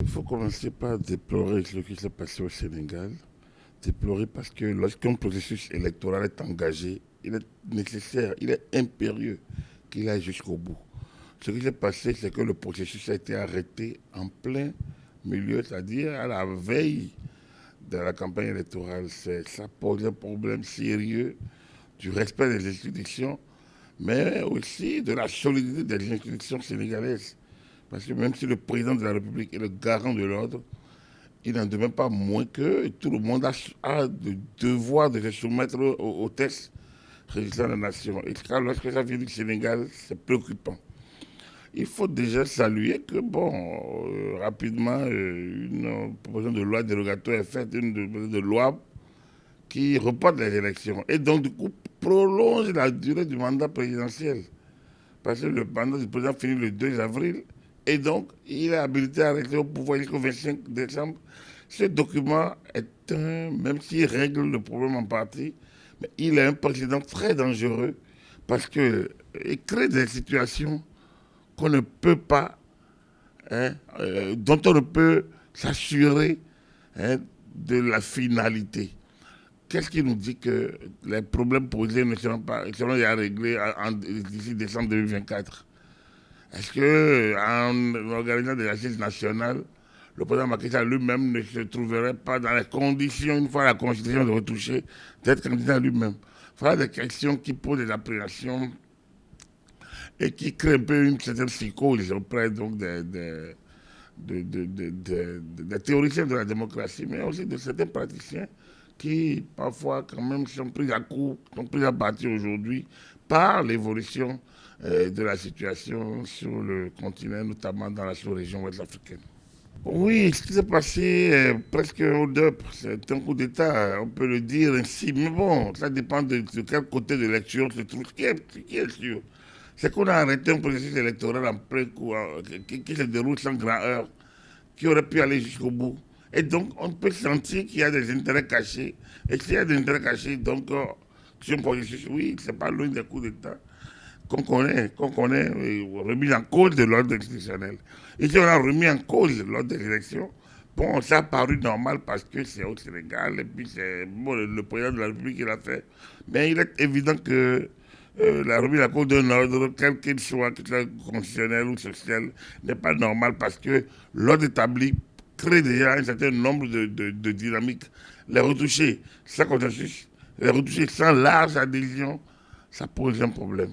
Il faut commencer par déplorer ce qui s'est passé au Sénégal. Déplorer parce que lorsqu'un processus électoral est engagé, il est nécessaire, il est impérieux qu'il aille jusqu'au bout. Ce qui s'est passé, c'est que le processus a été arrêté en plein milieu, c'est-à-dire à la veille de la campagne électorale. Ça pose un problème sérieux du respect des institutions, mais aussi de la solidité des institutions sénégalaises. Parce que même si le président de la République est le garant de l'ordre, il n'en demeure pas moins que tout le monde a le devoir de se soumettre aux tests régissant la nation. Et lorsque ça vient du Sénégal, c'est préoccupant. Il faut déjà saluer que, bon, rapidement, une proposition de loi dérogatoire est faite, de loi qui reporte les élections. Et donc, du coup, prolonge la durée du mandat présidentiel. Parce que le mandat du président finit le 2 avril. Et donc, il est habilité à rester au pouvoir jusqu'au 25 décembre. Ce document est même s'il règle le problème en partie, mais il est un précédent très dangereux parce qu'il crée des situations qu'on ne peut pas, hein, dont on ne peut s'assurer, hein, de la finalité. Qu'est-ce qui nous dit que les problèmes posés ne seront déjà réglés d'ici décembre 2024? Est-ce qu'en organisant des assises nationales, le président Macky Sall lui-même ne se trouverait pas dans les conditions, une fois la Constitution de retoucher, d'être candidat lui-même? Voilà des questions qui posent des appréhensions et qui créent un peu une certaine psychose auprès donc des théoriciens de la démocratie, mais aussi de certains praticiens qui parfois quand même sont pris à coup, sont pris à partie aujourd'hui par l'évolution de la situation sur le continent, notamment dans la sous-région ouest africaine. Oui, ce qui s'est passé presque au DEP, c'est un coup d'État, on peut le dire ainsi. Mais bon, ça dépend de quel côté de lecture se trouve. Ce qui est sûr, c'est qu'on a arrêté un processus électoral en plein cours, qui se déroule sans grand heure, qui aurait pu aller jusqu'au bout. Et donc, on peut sentir qu'il y a des intérêts cachés. Et s'il y a des intérêts cachés, donc, sur un processus, oui, c'est pas loin des coups d'État qu'on connaît, remis en cause de l'ordre institutionnel. Et si on a remis en cause l'ordre des élections, bon, ça a paru normal parce que c'est au Sénégal et puis c'est bon, le président de la République qui l'a fait. Mais il est évident que la remise en cause d'un ordre, quel qu'il soit, qu'il soit constitutionnel ou social, n'est pas normal parce que l'ordre établi crée déjà un certain nombre de dynamiques. Les retoucher sans consensus, les retoucher sans large adhésion, ça pose un problème.